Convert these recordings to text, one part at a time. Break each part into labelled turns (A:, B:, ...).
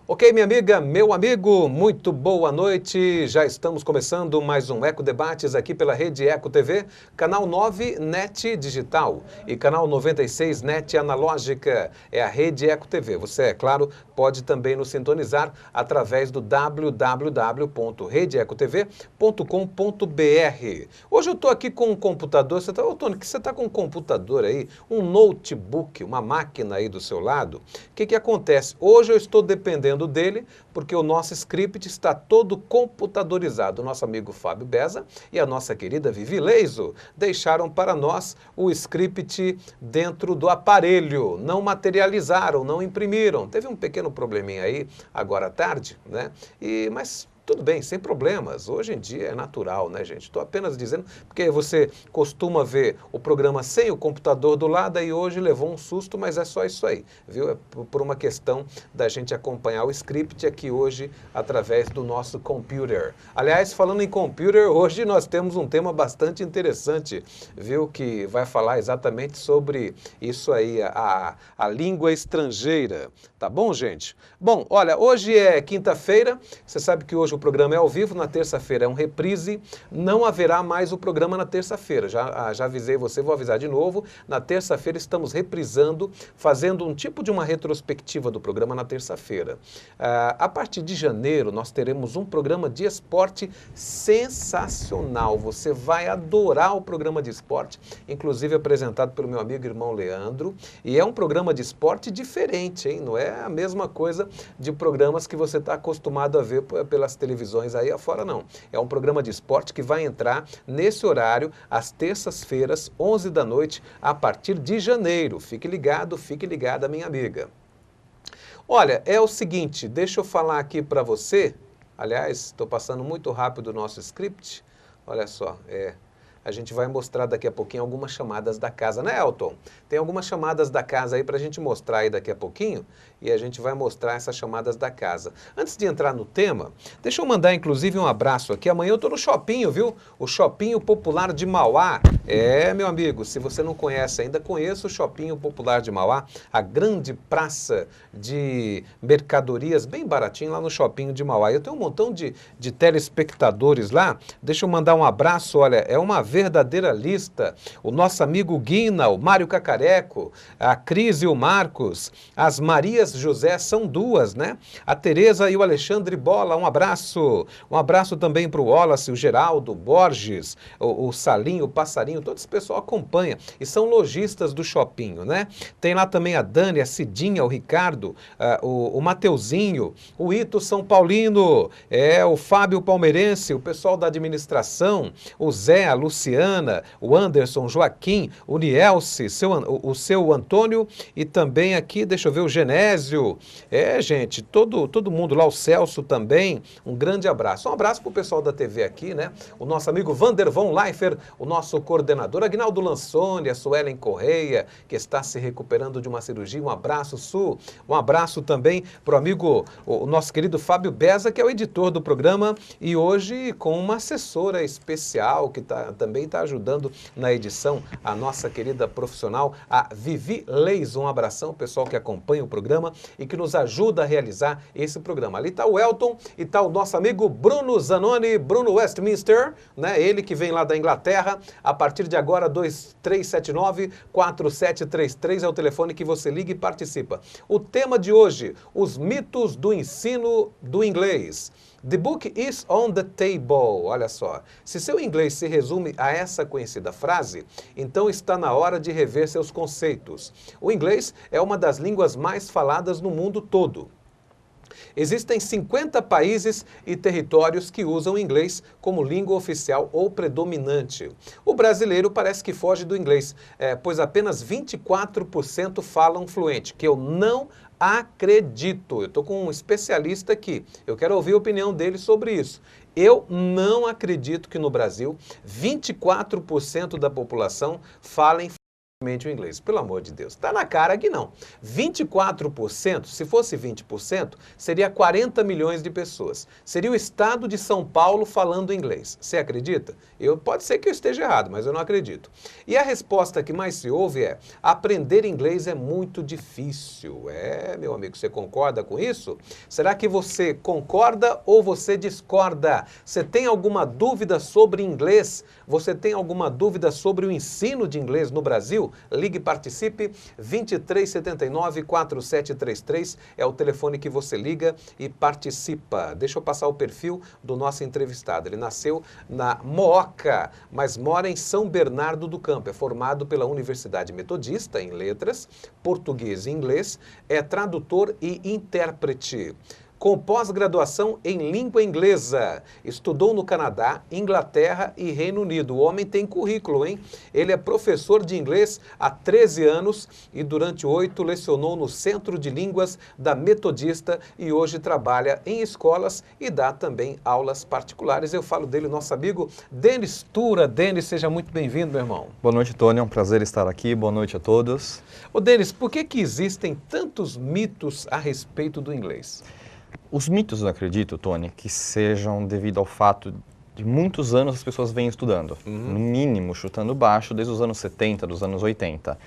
A: Ok, minha amiga, meu amigo, muito boa noite. Já estamos começando mais um Eco Debates aqui pela Rede Eco TV, canal 9 NET Digital e canal 96 NET Analógica. É a Rede Eco TV. Você, é claro, pode também nos sintonizar através do www.redeecotv.com.br. Hoje eu estou aqui com um computador. Ô, Tony, que você está com um computador aí, um notebook, uma máquina aí do seu lado. O que acontece? Hoje eu estou dependendo dele, porque o nosso script está todo computadorizado. O nosso amigo Fábio Beza e a nossa querida Vivi Leiso deixaram para nós o script dentro do aparelho, não materializaram, não imprimiram. Teve um pequeno probleminha aí agora à tarde, né? Mas tudo bem, sem problemas. Hoje em dia é natural, né, gente? Estou apenas dizendo, porque você costuma ver o programa sem o computador do lado e hoje levou um susto, mas é só isso aí, viu? É por uma questão da gente acompanhar o script aqui hoje através do nosso computer. Aliás, falando em computer, hoje nós temos um tema bastante interessante, viu? Que vai falar exatamente sobre isso aí, a língua estrangeira. Tá bom, gente? Bom, olha, hoje é quinta-feira, você sabe que hoje o programa é ao vivo, na terça-feira é um reprise, não haverá mais o programa na terça-feira, já avisei você, vou avisar de novo, na terça-feira estamos reprisando, fazendo um tipo de uma retrospectiva do programa na terça-feira. A partir de janeiro nós teremos um programa de esporte sensacional, você vai adorar o programa de esporte, inclusive apresentado pelo meu amigo irmão Leandro, e é um programa de esporte diferente, hein? Não é a mesma coisa de programas que você está acostumado a ver pelas televisões aí afora, não. É um programa de esporte que vai entrar nesse horário, às terças-feiras, 11 da noite, a partir de janeiro. Fique ligada, minha amiga. Olha, é o seguinte, deixa eu falar aqui para você, aliás, estou passando muito rápido o nosso script, olha só, a gente vai mostrar daqui a pouquinho algumas chamadas da casa, né, Elton? Tem algumas chamadas da casa aí para a gente mostrar aí daqui a pouquinho e a gente vai mostrar essas chamadas da casa. Antes de entrar no tema, deixa eu mandar inclusive um abraço aqui. Amanhã eu estou no Shoppinho, viu? O Shoppinho Popular de Mauá. Meu amigo, se você não conhece ainda, conheça o Shoppinho Popular de Mauá, a grande praça de mercadorias bem baratinho lá no Shoppinho de Mauá. Eu tenho um montão de telespectadores lá. Deixa eu mandar um abraço, olha, é uma verdadeira lista. O nosso amigo Guina, o Mário Cacareco, a Cris e o Marcos, as Marias José, são duas, né? A Tereza e o Alexandre Bola, um abraço. Um abraço também para o Wallace, o Geraldo, o Borges, o Salinho, o Passarinho, todo esse pessoal acompanha e são lojistas do Shoppinho, né? Tem lá também a Dani, a Cidinha, o Ricardo, o Mateuzinho, o Ito São Paulino, o Fábio Palmeirense, o pessoal da administração, o Zé, a Luciana, o Anderson, o Joaquim, o Nielce, o seu Antônio e também aqui, deixa eu ver, o Genésio. Gente, todo mundo lá, o Celso também, um grande abraço. Um abraço pro pessoal da TV aqui, né? O nosso amigo Vander von Leifer, o nosso coordenador, Aguinaldo Lansone, a Suelen Correia, que está se recuperando de uma cirurgia. Um abraço, Su. Um abraço também pro amigo, o nosso querido Fábio Beza, que é o editor do programa e hoje com uma assessora especial que também está ajudando na edição, a nossa querida profissional, a Vivi Leiso. Um abração, pessoal que acompanha o programa e que nos ajuda a realizar esse programa. Ali está o Elton e está o nosso amigo Bruno Zanoni, Bruno Westminster, né? Ele que vem lá da Inglaterra. A partir de agora, 2379-4733 é o telefone que você liga e participa. O tema de hoje, os mitos do ensino do inglês. The book is on the table. Olha só, se seu inglês se resume a essa conhecida frase, então está na hora de rever seus conceitos. O inglês é uma das línguas mais faladas no mundo todo. Existem 50 países e territórios que usam o inglês como língua oficial ou predominante. O brasileiro parece que foge do inglês, pois apenas 24% falam fluente, que eu não acredito. Eu estou com um especialista aqui, eu quero ouvir a opinião dele sobre isso. Eu não acredito que no Brasil 24% da população falem o inglês. Pelo amor de Deus, está na cara que não. 24%, se fosse 20%, seria 40 milhões de pessoas. Seria o estado de São Paulo falando inglês. Você acredita? Pode ser que eu esteja errado, mas eu não acredito. E a resposta que mais se ouve é: aprender inglês é muito difícil. Meu amigo, você concorda com isso? Será que você concorda ou você discorda? Você tem alguma dúvida sobre inglês? Você tem alguma dúvida sobre o ensino de inglês no Brasil? Ligue e participe, 2379-4733 é o telefone que você liga e participa. Deixa eu passar o perfil do nosso entrevistado. Ele nasceu na Mooca, mas mora em São Bernardo do Campo. É formado pela Universidade Metodista em Letras, Português e Inglês, é tradutor e intérprete. Com pós-graduação em língua inglesa. Estudou no Canadá, Inglaterra e Reino Unido. O homem tem currículo, hein? Ele é professor de inglês há 13 anos e durante 8 lecionou no Centro de Línguas da Metodista e hoje trabalha em escolas e dá também aulas particulares. Eu falo dele, nosso amigo Denis Tura. Denis, seja muito bem-vindo, meu irmão.
B: Boa noite, Tony. É um prazer estar aqui. Boa noite a todos.
A: Ô, Denis, por que existem tantos mitos a respeito do inglês?
B: Os mitos, eu acredito, Tony, que sejam devido ao fato de muitos anos as pessoas vêm estudando. No mínimo, chutando baixo, desde os anos 70, dos anos 80.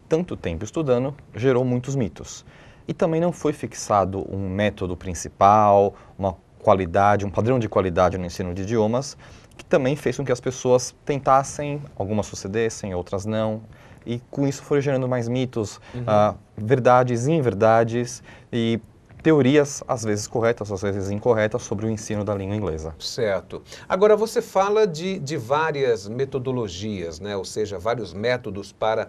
B: Tanto tempo estudando, gerou muitos mitos. E também não foi fixado um método principal, uma qualidade, um padrão de qualidade no ensino de idiomas, que também fez com que as pessoas tentassem, algumas sucedessem, outras não. E com isso foi gerando mais mitos, verdades e inverdades e teorias, às vezes corretas, às vezes incorretas, sobre o ensino da língua inglesa.
A: Certo. Agora, você fala de várias metodologias, né? Ou seja, vários métodos para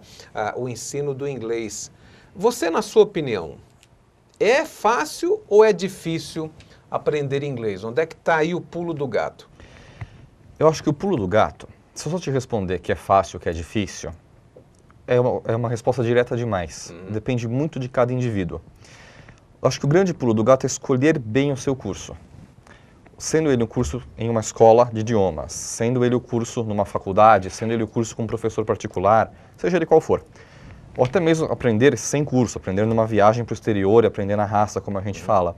A: o ensino do inglês. Você, na sua opinião, é fácil ou é difícil aprender inglês? Onde é que está aí o pulo do gato?
B: Eu acho que o pulo do gato, se eu só te responder que é fácil, que é difícil, é uma resposta direta demais. Depende muito de cada indivíduo. Eu acho que o grande pulo do gato é escolher bem o seu curso. Sendo ele um curso em uma escola de idiomas, sendo ele o curso numa faculdade, sendo ele o curso com um professor particular, seja ele qual for. Ou até mesmo aprender sem curso, aprender numa viagem para o exterior e aprender na raça, como a gente fala.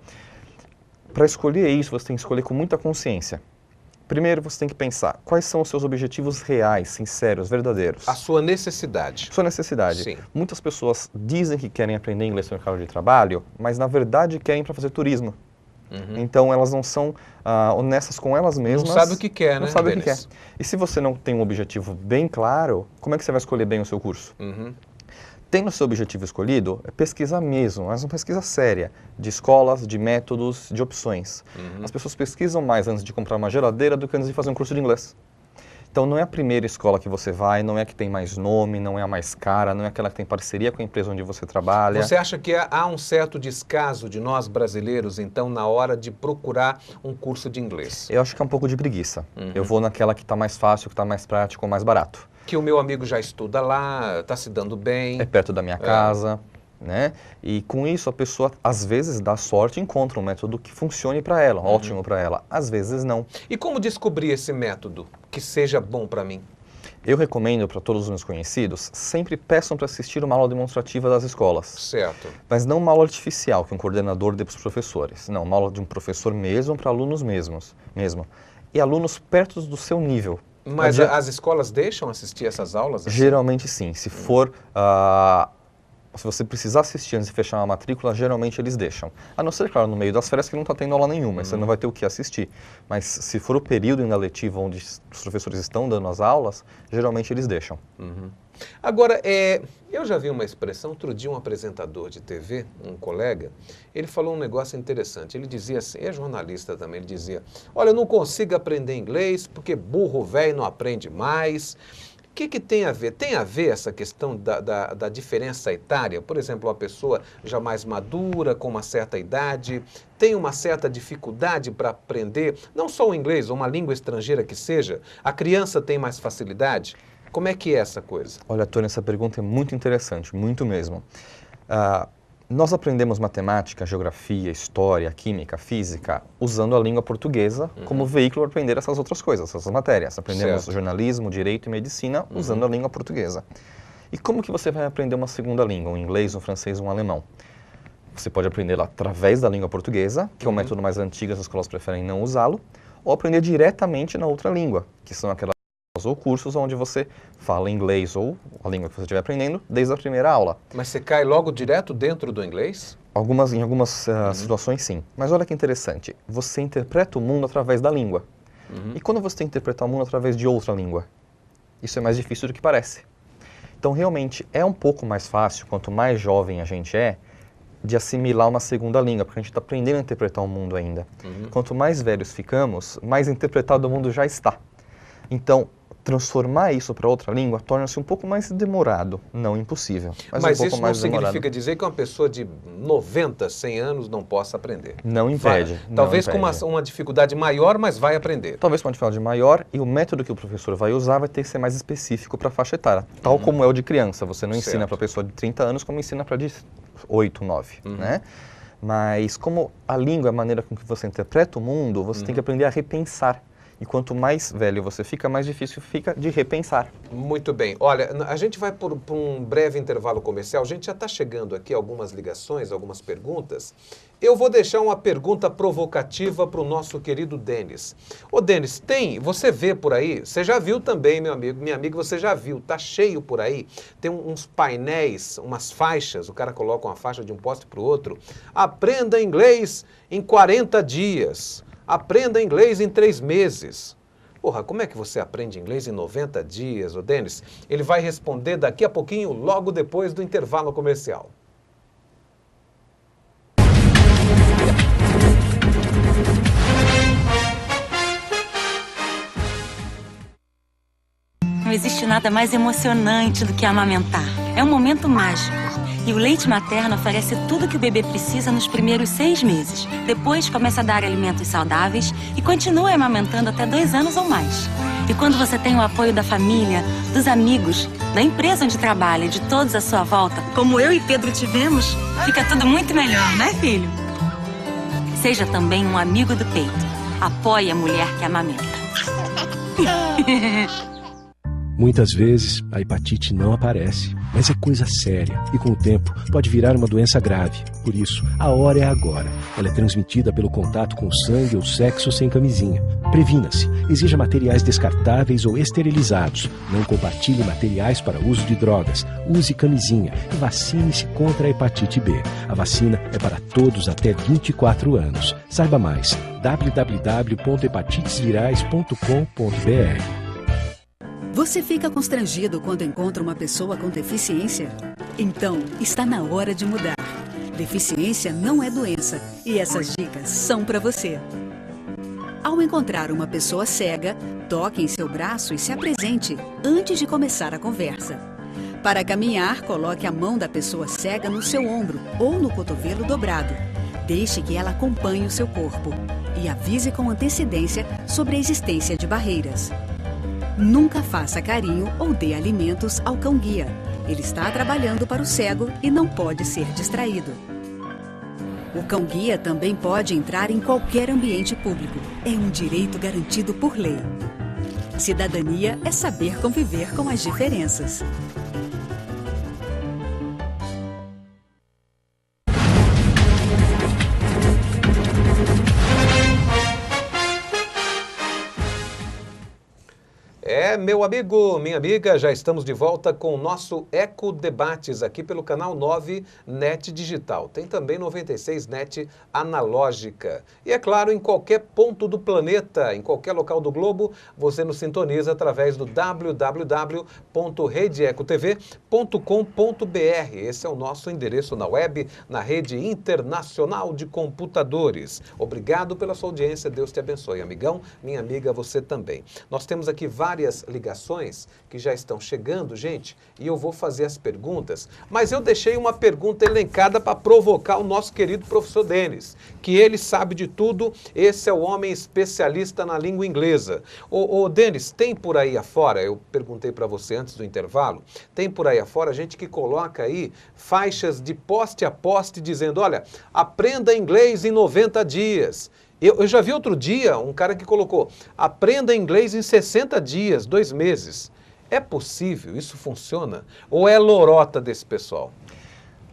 B: Para escolher isso, você tem que escolher com muita consciência. Primeiro, você tem que pensar quais são os seus objetivos reais, sinceros, verdadeiros.
A: A sua necessidade.
B: Sua necessidade.
A: Sim.
B: Muitas pessoas dizem que querem aprender inglês no mercado de trabalho, mas na verdade querem para fazer turismo. Então elas não são honestas com elas mesmas.
A: Não sabe o que quer, né?
B: Não sabe o que quer. E se você não tem um objetivo bem claro, como é que você vai escolher bem o seu curso? Tendo o seu objetivo escolhido, é pesquisa mesmo, mas uma pesquisa séria, de escolas, de métodos, de opções. As pessoas pesquisam mais antes de comprar uma geladeira do que antes de fazer um curso de inglês. Então não é a primeira escola que você vai, não é a que tem mais nome, não é a mais cara, não é aquela que tem parceria com a empresa onde você trabalha.
A: Você acha que há um certo descaso de nós brasileiros, então, na hora de procurar um curso de inglês?
B: Eu acho que é um pouco de preguiça. Eu vou naquela que está mais fácil, que está mais prático, mais barato.
A: Que o meu amigo já estuda lá, está se dando bem.
B: É perto da minha casa, né? E com isso a pessoa, às vezes, dá sorte e encontra um método que funcione para ela, ótimo para ela. Às vezes, não.
A: E como descobrir esse método que seja bom para mim?
B: Eu recomendo para todos os meus conhecidos, sempre peçam para assistir uma aula demonstrativa das escolas.
A: Certo.
B: Mas não uma aula artificial que um coordenador dê para os professores. Não, uma aula de um professor mesmo para alunos mesmo. E alunos perto do seu nível.
A: Mas as escolas deixam assistir essas aulas? Assim?
B: Geralmente sim. Se for, se você precisar assistir antes de fechar uma matrícula, geralmente eles deixam. A não ser, claro, no meio das férias que não está tendo aula nenhuma, você não vai ter o que assistir. Mas se for o período ainda letivo onde os professores estão dando as aulas, geralmente eles deixam.
A: Agora, eu já vi uma expressão, outro dia um apresentador de TV, um colega, ele falou um negócio interessante. Ele dizia assim, é jornalista também, ele dizia, olha, eu não consigo aprender inglês porque burro velho não aprende mais. O que tem a ver? Tem a ver essa questão da diferença etária? Por exemplo, uma pessoa já mais madura, com uma certa idade, tem uma certa dificuldade para aprender, não só o inglês, ou uma língua estrangeira que seja, a criança tem mais facilidade? Como é que é essa coisa?
B: Olha, Tony, essa pergunta é muito interessante, muito mesmo. Nós aprendemos matemática, geografia, história, química, física, usando a língua portuguesa como veículo para aprender essas outras coisas, essas matérias. Aprendemos jornalismo, direito e medicina usando a língua portuguesa. E como que você vai aprender uma segunda língua, um inglês, um francês, um alemão? Você pode aprender lá através da língua portuguesa, que é um método mais antigo, as escolas preferem não usá-lo, ou aprender diretamente na outra língua, que são aquelas ou cursos onde você fala inglês ou a língua que você estiver aprendendo desde a primeira aula.
A: Mas você cai logo direto dentro do inglês?
B: Em algumas situações, sim. Mas olha que interessante, você interpreta o mundo através da língua. E quando você tem que interpretar o mundo através de outra língua? Isso é mais difícil do que parece. Então, realmente, é um pouco mais fácil, quanto mais jovem a gente é, de assimilar uma segunda língua, porque a gente está aprendendo a interpretar o mundo ainda. Quanto mais velhos ficamos, mais interpretado o mundo já está. Então, transformar isso para outra língua torna-se um pouco mais demorado, não impossível, mas um pouco
A: isso
B: mais
A: não
B: demorado.
A: significa dizer que uma pessoa de 90, 100 anos não possa aprender.
B: Não impede.
A: Vai. Talvez
B: não impede.
A: com uma dificuldade maior, mas vai aprender.
B: Talvez com uma dificuldade maior, e o método que o professor vai usar vai ter que ser mais específico para a faixa etária, tal como é o de criança. Você não ensina para a pessoa de 30 anos como ensina para de 8, 9, né? Mas como a língua é a maneira com que você interpreta o mundo, você tem que aprender a repensar. E quanto mais velho você fica, mais difícil fica de repensar.
A: Muito bem. Olha, a gente vai por um breve intervalo comercial. A gente já está chegando aqui algumas ligações, algumas perguntas. Eu vou deixar uma pergunta provocativa para o nosso querido Denis. Ô Denis, você vê por aí, você já viu também, meu amigo, minha amiga, você já viu, tá cheio por aí, tem uns painéis, umas faixas, o cara coloca uma faixa de um poste para o outro. Aprenda inglês em 40 dias. Aprenda inglês em 3 meses. Porra, como é que você aprende inglês em 90 dias, ô Denis? Ele vai responder daqui a pouquinho, logo depois do intervalo comercial.
C: Não existe nada mais emocionante do que amamentar. É um momento mágico. E o leite materno oferece tudo o que o bebê precisa nos primeiros 6 meses. Depois, começa a dar alimentos saudáveis e continua amamentando até 2 anos ou mais. E quando você tem o apoio da família, dos amigos, da empresa onde trabalha e de todos à sua volta, como eu e Pedro tivemos, fica tudo muito melhor, né, filho? Seja também um amigo do peito. Apoie a mulher que amamenta.
D: Muitas vezes, a hepatite não aparece, mas é coisa séria e, com o tempo, pode virar uma doença grave. Por isso, a hora é agora. Ela é transmitida pelo contato com o sangue ou sexo sem camisinha. Previna-se. Exija materiais descartáveis ou esterilizados. Não compartilhe materiais para uso de drogas. Use camisinha e vacine-se contra a hepatite B. A vacina é para todos até 24 anos. Saiba mais. www.hepatitesvirais.com.br.
E: Você fica constrangido quando encontra uma pessoa com deficiência? Então, está na hora de mudar. Deficiência não é doença e essas dicas são para você. Ao encontrar uma pessoa cega, toque em seu braço e se apresente antes de começar a conversa. Para caminhar, coloque a mão da pessoa cega no seu ombro ou no cotovelo dobrado. Deixe que ela acompanhe o seu corpo e avise com antecedência sobre a existência de barreiras. Nunca faça carinho ou dê alimentos ao cão-guia. Ele está trabalhando para o cego e não pode ser distraído. O cão-guia também pode entrar em qualquer ambiente público. É um direito garantido por lei. Cidadania é saber conviver com as diferenças.
A: Meu amigo, minha amiga, já estamos de volta com o nosso Eco Debates aqui pelo canal 9 NET Digital. Tem também 96 NET Analógica. E é claro, em qualquer ponto do planeta, em qualquer local do globo, você nos sintoniza através do www.redeecotv.com.br. Esse é o nosso endereço na web, na rede internacional de computadores. Obrigado pela sua audiência, Deus te abençoe. Amigão, minha amiga, você também. Nós temos aqui várias ligações que já estão chegando, gente, e eu vou fazer as perguntas, mas eu deixei uma pergunta elencada para provocar o nosso querido professor Denis, que ele sabe de tudo, esse é o homem especialista na língua inglesa. Ô Denis, tem por aí afora, eu perguntei para você antes do intervalo, tem por aí afora gente que coloca aí faixas de poste a poste dizendo, olha, aprenda inglês em 90 dias. Eu já vi outro dia um cara que colocou, aprenda inglês em 60 dias, 2 meses. É possível? Isso funciona? Ou é lorota desse pessoal?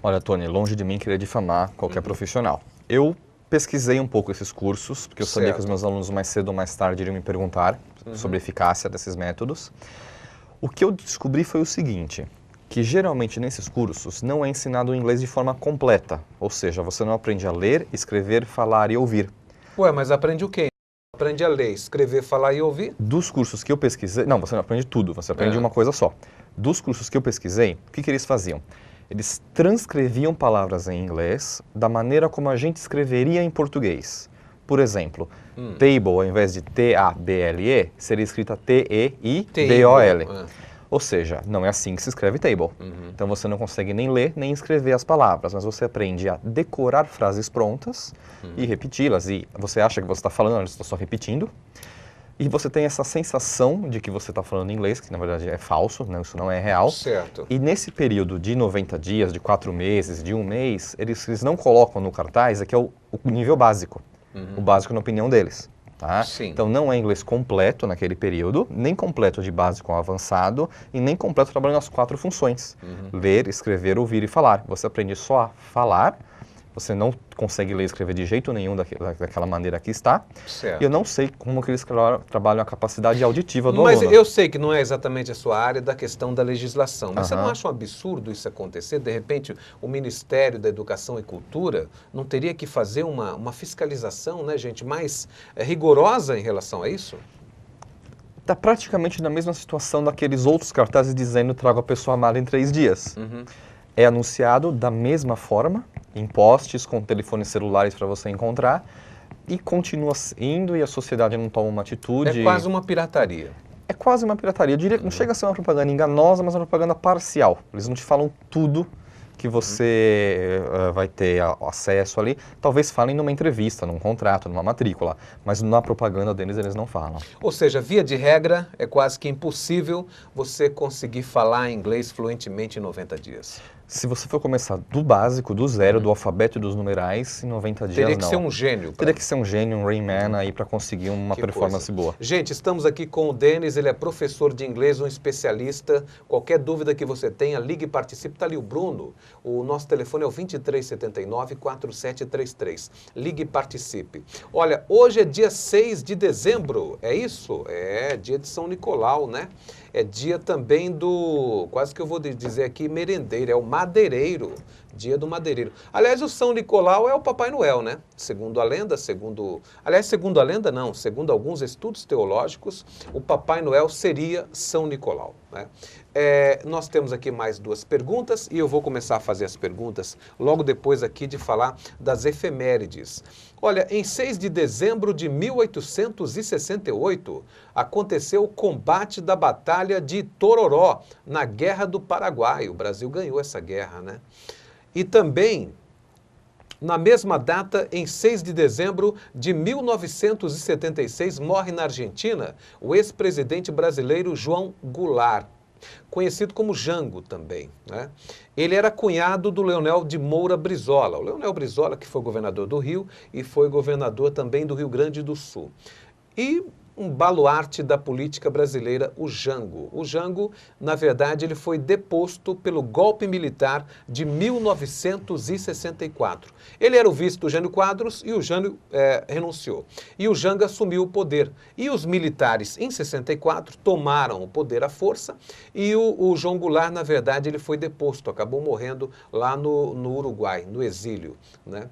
B: Olha, Tony, longe de mim querer difamar qualquer profissional. Eu pesquisei um pouco esses cursos, porque eu sabia que os meus alunos mais cedo ou mais tarde iriam me perguntar sobre a eficácia desses métodos. O que eu descobri foi o seguinte, que geralmente nesses cursos não é ensinado o inglês de forma completa, ou seja, você não aprende a ler, escrever, falar e ouvir.
A: Ué, mas aprende o quê? Aprende a ler, escrever, falar e ouvir?
B: Dos cursos que eu pesquisei, não, você não aprende tudo, você aprende uma coisa só. Dos cursos que eu pesquisei, o que eles faziam? Eles transcreviam palavras em inglês da maneira como a gente escreveria em português. Por exemplo, table, ao invés de T-A-B-L-E, seria escrita T-E-I-B-O-L. Ou seja, não é assim que se escreve table. Então você não consegue nem ler, nem escrever as palavras, mas você aprende a decorar frases prontas e repeti-las. E você acha que você está falando, você está só repetindo. E você tem essa sensação de que você está falando inglês, que na verdade é falso, né? Isso não é real.
A: Certo.
B: E nesse período de 90 dias, de 4 meses, de 1 mês, eles não colocam no cartaz, que é o nível básico. O básico na opinião deles. Tá?
A: Sim.
B: Então não é inglês completo naquele período, nem completo de básico ao avançado, e nem completo trabalhando as 4 funções. Ler, escrever, ouvir e falar. Você aprende só a falar, você não consegue ler e escrever de jeito nenhum daquela maneira que está.
A: Certo.
B: E eu não sei como que eles trabalham a capacidade auditiva do
A: Mas
B: aluno.
A: eu sei que não é exatamente a sua área da questão da legislação, mas você não acha um absurdo isso acontecer? De repente, o Ministério da Educação e Cultura não teria que fazer uma fiscalização, né, gente, mais rigorosa em relação a isso?
B: Está praticamente na mesma situação daqueles outros cartazes dizendo traga a pessoa amada em 3 dias. É anunciado da mesma forma, em postes com telefones celulares para você encontrar, e continua indo e a sociedade não toma uma atitude.
A: É quase uma pirataria.
B: É quase uma pirataria. Eu diria que não chega a ser uma propaganda enganosa, mas uma propaganda parcial. Eles não te falam tudo que você vai ter acesso ali. Talvez falem numa entrevista, num contrato, numa matrícula, mas na propaganda deles eles não falam.
A: Ou seja, via de regra, é quase que impossível você conseguir falar inglês fluentemente em 90 dias.
B: Se você for começar do básico, do zero, do alfabeto e dos numerais, em 90 dias
A: Teria que
B: não.
A: ser um gênio.
B: Teria que ser um gênio, um Rayman aí para conseguir uma performance boa.
A: Gente, estamos aqui com o Denis, ele é professor de inglês, um especialista. Qualquer dúvida que você tenha, ligue e participe. Está ali o Bruno, o nosso telefone é o 2379-4733. Ligue e participe. Olha, hoje é dia 6 de dezembro, é isso? É dia de São Nicolau, né? É dia também do, quase que eu vou dizer aqui, merendeiro, é o madeireiro, dia do madeireiro. Aliás, o São Nicolau é o Papai Noel, né? Segundo a lenda, segundo a lenda não, segundo alguns estudos teológicos, o Papai Noel seria São Nicolau, né? Nós temos aqui mais 2 perguntas e eu vou começar a fazer as perguntas logo depois aqui de falar das efemérides. Olha, em 6 de dezembro de 1868, aconteceu o combate da Batalha de Tororó, na Guerra do Paraguai. O Brasil ganhou essa guerra, né? E também, na mesma data, em 6 de dezembro de 1976, morre na Argentina o ex-presidente brasileiro João Goulart, conhecido como Jango também, né? Ele era cunhado do Leonel de Moura Brizola. O Leonel Brizola, que foi governador do Rio e foi governador também do Rio Grande do Sul. E um baluarte da política brasileira, o Jango. O Jango, na verdade, ele foi deposto pelo golpe militar de 1964. Ele era o vice do Jânio Quadros e o Jânio renunciou. E o Jango assumiu o poder. E os militares, em 64, tomaram o poder à força e o João Goulart, na verdade, ele foi deposto, acabou morrendo lá no Uruguai, no exílio, né?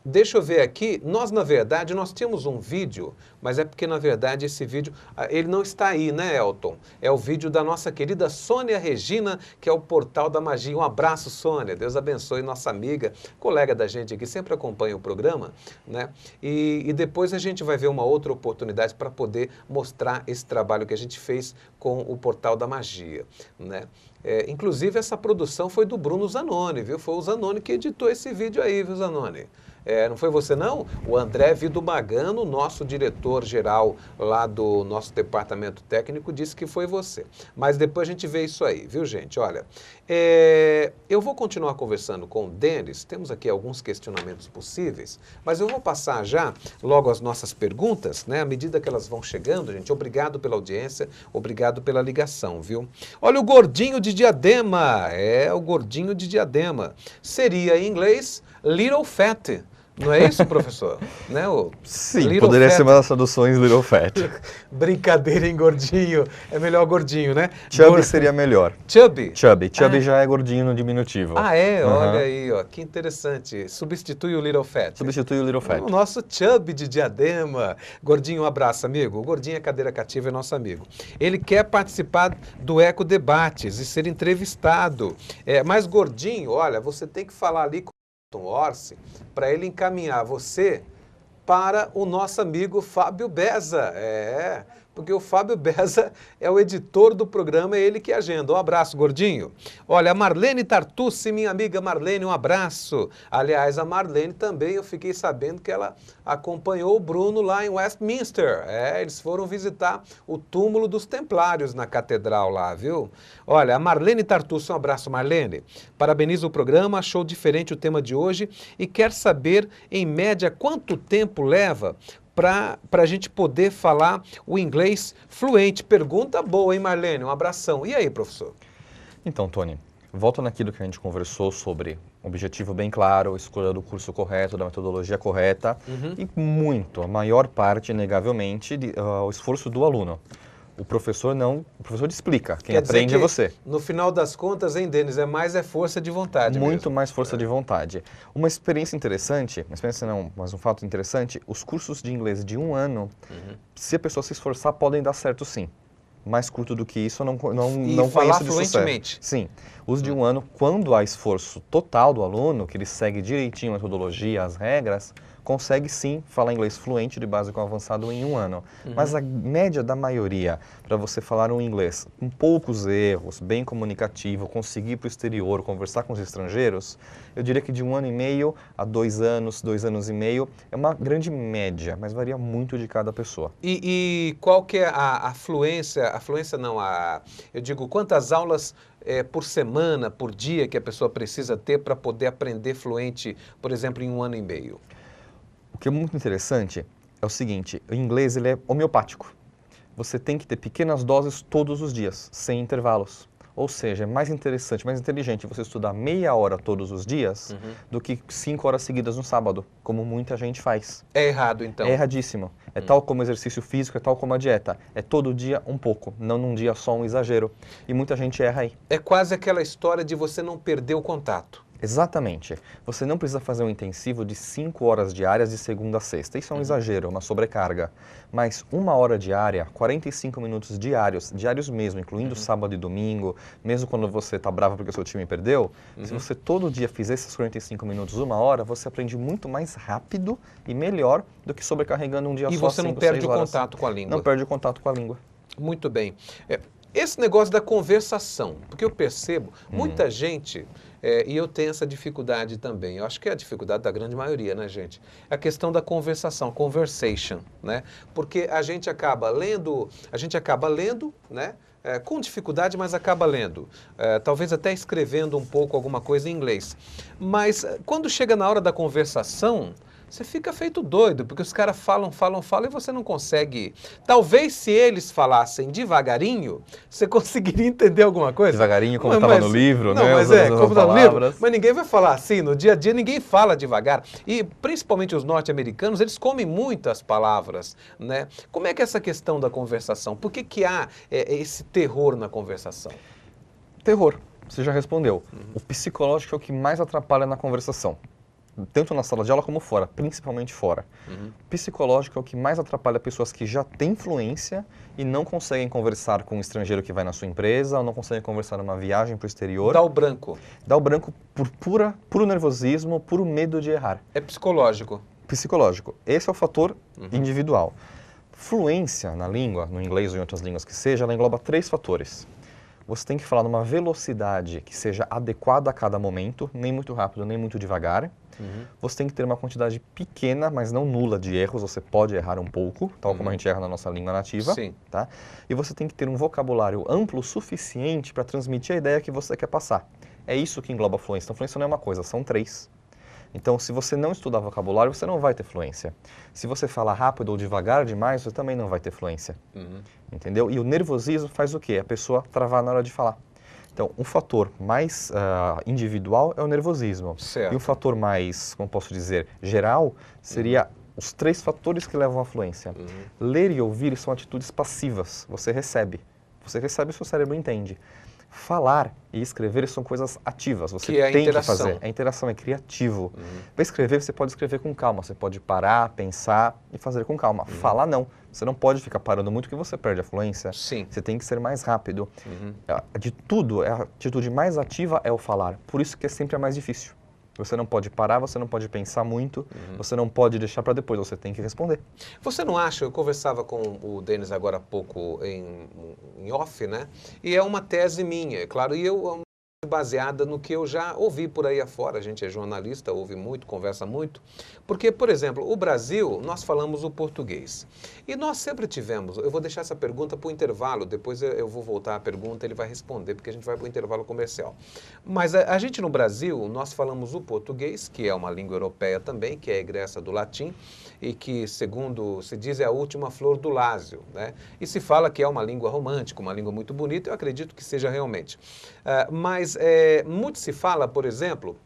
A: Deixa eu ver aqui, na verdade, nós tínhamos um vídeo, mas é porque, na verdade, esse vídeo, ele não está aí, né, Elton? É o vídeo da nossa querida Sônia Regina, que é o Portal da Magia. Um abraço, Sônia, Deus abençoe, nossa amiga, colega da gente aqui, sempre acompanha o programa, né? E depois a gente vai ver uma outra oportunidade para poder mostrar esse trabalho que a gente fez com o Portal da Magia, né? Inclusive, essa produção foi do Bruno Zanoni, viu? Foi o Zanoni que editou esse vídeo aí, viu, Zanoni? Não foi você não? O André Vido Magano, nosso diretor-geral lá do nosso departamento técnico, disse que foi você. Mas depois a gente vê isso aí, viu gente? Olha, eu vou continuar conversando com o Denis, temos aqui alguns questionamentos possíveis, mas eu vou passar já logo as nossas perguntas, né? À medida que elas vão chegando, gente, obrigado pela audiência, obrigado pela ligação, viu? Olha o gordinho de Diadema, o gordinho de Diadema. Seria em inglês Little Fat. Não é isso, professor? Né?
B: Sim,
A: Little
B: poderia
A: Fat.
B: ser uma das traduções Little Fat.
A: Brincadeira, hein, gordinho? É melhor gordinho, né?
B: Chubby seria melhor.
A: Chubby?
B: Chubby. Chubby já é gordinho no diminutivo.
A: Olha aí, ó, que interessante. Substitui o Little Fat.
B: Substitui o Little Fat.
A: O nosso Chubby de Diadema. Gordinho, um abraço, amigo. O Gordinho é cadeira cativa, é nosso amigo. Ele quer participar do Eco Debates e ser entrevistado. Mas, Gordinho, olha, você tem que falar ali com o Orsi para ele encaminhar você para o nosso amigo Fábio Beza. Porque o Fábio Beza é o editor do programa, é ele que agenda. Um abraço, Gordinho. Olha, a Marlene Tartucci, minha amiga Marlene, um abraço. Aliás, a Marlene também, eu fiquei sabendo que ela acompanhou o Bruno lá em Westminster. Eles foram visitar o túmulo dos Templários na catedral lá, viu? Olha, a Marlene Tartucci, um abraço, Marlene. Parabeniza o programa, achou diferente o tema de hoje e quer saber, em média, quanto tempo leva para a gente poder falar o inglês fluente. Pergunta boa, hein, Marlene? Um abração. E aí, professor?
B: Então, Tony, volto naquilo que a gente conversou sobre objetivo bem claro, escolha do curso correto, da metodologia correta e a maior parte, negavelmente, o esforço do aluno. O professor explica, quem aprende é você.
A: No final das contas, hein, Denis, mais força de vontade
B: Muito
A: mesmo.
B: mais força de vontade. Uma experiência interessante, mas um fato interessante, os cursos de inglês de 1 ano, se a pessoa se esforçar, podem dar certo sim. Mais curto do que isso, eu não
A: falar
B: conheço de
A: fluentemente.
B: sucesso. Sim. Os de 1 ano, quando há esforço total do aluno, que ele segue direitinho a metodologia, as regras, consegue sim falar inglês fluente de básico ao avançado em 1 ano. Mas a média da maioria, para você falar um inglês com poucos erros, bem comunicativo, conseguir ir para o exterior, conversar com os estrangeiros, eu diria que de 1 ano e meio a 2 anos, 2 anos e meio, é uma grande média, mas varia muito de cada pessoa.
A: E qual que é a fluência? A fluência não, eu digo, quantas aulas por semana, por dia que a pessoa precisa ter para poder aprender fluente, por exemplo, em 1 ano e meio?
B: O que é muito interessante é o seguinte, o inglês ele é homeopático. Você tem que ter pequenas doses todos os dias, sem intervalos. Ou seja, é mais interessante, mais inteligente você estudar meia hora todos os dias do que 5 horas seguidas no sábado, como muita gente faz.
A: É errado, então?
B: É erradíssimo. É tal como o exercício físico, é tal como a dieta. É todo dia um pouco, não num dia só um exagero. E muita gente erra aí.
A: É quase aquela história de você não perder o contato.
B: Exatamente. Você não precisa fazer um intensivo de 5 horas diárias de segunda a sexta. Isso é um exagero, uma sobrecarga. Mas 1 hora diária, 45 minutos diários mesmo, incluindo sábado e domingo, mesmo quando você está bravo porque o seu time perdeu, se você todo dia fizer esses 45 minutos, 1 hora, você aprende muito mais rápido e melhor do que sobrecarregando um dia só.
A: E você não perde o contato com a língua.
B: Não perde o contato com a língua.
A: Muito bem. Esse negócio da conversação, porque eu percebo, muita gente, e eu tenho essa dificuldade também, eu acho que é a dificuldade da grande maioria, né, gente? A questão da conversação, conversation, né? Porque a gente acaba lendo, né? Com dificuldade, mas acaba lendo. Talvez até escrevendo um pouco alguma coisa em inglês. Mas quando chega na hora da conversação, você fica feito doido, porque os caras falam e você não consegue. Talvez se eles falassem devagarinho, você conseguiria entender alguma coisa.
B: Devagarinho, como estava no livro,
A: não,
B: né?
A: Mas como está no livro. Mas ninguém vai falar assim, no dia a dia ninguém fala devagar. E principalmente os norte-americanos, eles comem muito as palavras, né? Como é que é essa questão da conversação? Por que há esse terror na conversação?
B: Terror, você já respondeu. O psicológico é o que mais atrapalha na conversação. Tanto na sala de aula como fora, principalmente fora. Psicológico é o que mais atrapalha pessoas que já têm fluência e não conseguem conversar com um estrangeiro que vai na sua empresa, ou não conseguem conversar numa viagem para o exterior.
A: Dá o branco.
B: Dá o branco por puro nervosismo, puro medo de errar.
A: É psicológico.
B: Psicológico. Esse é o fator individual. Fluência na língua, no inglês ou em outras línguas que seja, ela engloba 3 fatores. Você tem que falar numa velocidade que seja adequada a cada momento, nem muito rápido, nem muito devagar. Você tem que ter uma quantidade pequena, mas não nula de erros. Você pode errar um pouco, tal como a gente erra na nossa língua nativa.
A: Sim.
B: Tá? E você tem que ter um vocabulário amplo o suficiente para transmitir a ideia que você quer passar. É isso que engloba a fluência. Então, fluência não é uma coisa, são 3. Então, se você não estudar vocabulário, você não vai ter fluência. Se você falar rápido ou devagar demais, você também não vai ter fluência. Entendeu? E o nervosismo faz o quê? A pessoa travar na hora de falar. Então, um fator mais individual é o nervosismo.
A: Certo.
B: E um fator mais, como posso dizer, geral, seria os 3 fatores que levam à fluência. Ler e ouvir são atitudes passivas. Você recebe. Você recebe e o seu cérebro entende. Falar e escrever são coisas ativas, você tem que fazer. A interação é criativo. Para escrever, você pode escrever com calma, você pode parar, pensar e fazer com calma. Falar não, você não pode ficar parando muito que você perde a fluência.
A: Sim.
B: Você tem que ser mais rápido. De tudo, a atitude mais ativa é o falar, por isso que é sempre a mais difícil. Você não pode parar, você não pode pensar muito, você não pode deixar para depois, você tem que responder.
A: Você não acha, eu conversava com o Denis agora há pouco em off, né? E é uma tese minha, é claro, e eu baseada no que eu já ouvi por aí afora, a gente é jornalista, ouve muito, conversa muito, porque, por exemplo, o Brasil, nós falamos o português, e nós sempre tivemos, eu vou deixar essa pergunta para o intervalo, depois eu vou voltar à pergunta, ele vai responder, porque a gente vai para o intervalo comercial. Mas a gente no Brasil, nós falamos o português, que é uma língua europeia também, que é a egressa do latim, e que, segundo se diz, é a última flor do Lásio, né? E se fala que é uma língua romântica, uma língua muito bonita, eu acredito que seja realmente. Mas muito se fala, por exemplo,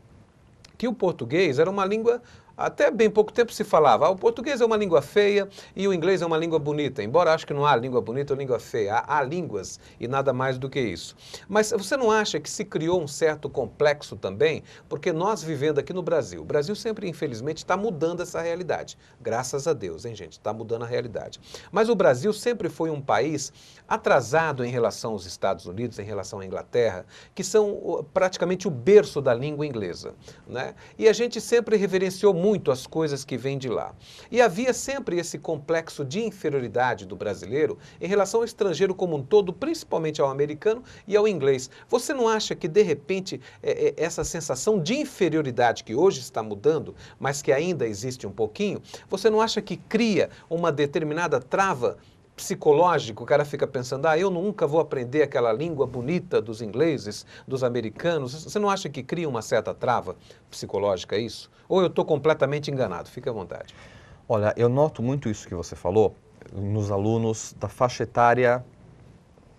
A: que o português era uma língua, até bem pouco tempo se falava, o português é uma língua feia e o inglês é uma língua bonita, embora acho que não há língua bonita ou língua feia, há línguas e nada mais do que isso. Mas você não acha que se criou um certo complexo também? Porque nós vivendo aqui no Brasil, o Brasil sempre, infelizmente, está mudando essa realidade. Graças a Deus, hein, gente? Está mudando a realidade. Mas o Brasil sempre foi um país atrasado em relação aos Estados Unidos, em relação à Inglaterra, que são praticamente o berço da língua inglesa, né? E a gente sempre reverenciou muito as coisas que vêm de lá. E havia sempre esse complexo de inferioridade do brasileiro em relação ao estrangeiro como um todo, principalmente ao americano e ao inglês. Você não acha que, de repente, essa sensação de inferioridade que hoje está mudando, mas que ainda existe um pouquinho, você não acha que cria uma determinada trava psicológico? O cara fica pensando, eu nunca vou aprender aquela língua bonita dos ingleses, dos americanos. Você não acha que cria uma certa trava psicológica isso? Ou eu estou completamente enganado? Fique à vontade.
B: Olha, eu noto muito isso que você falou nos alunos da faixa etária.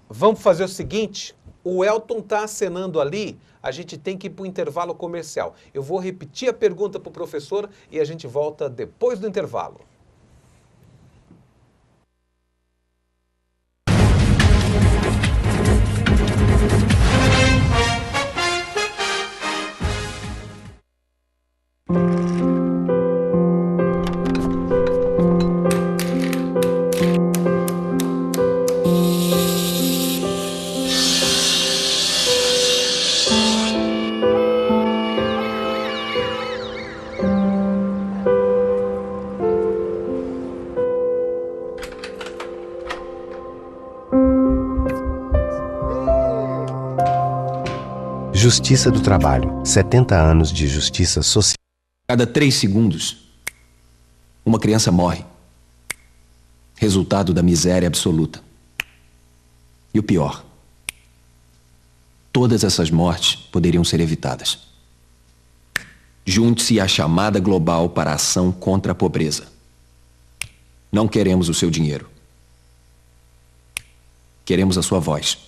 A: Vamos fazer o seguinte, o Elton está acenando ali, a gente tem que ir para o intervalo comercial. Eu vou repetir a pergunta para o professor e a gente volta depois do intervalo.
F: Justiça do Trabalho. 70 anos de justiça social.
G: Cada 3 segundos, uma criança morre. Resultado da miséria absoluta. E o pior, todas essas mortes poderiam ser evitadas. Junte-se à chamada global para a ação contra a pobreza. Não queremos o seu dinheiro. Queremos a sua voz.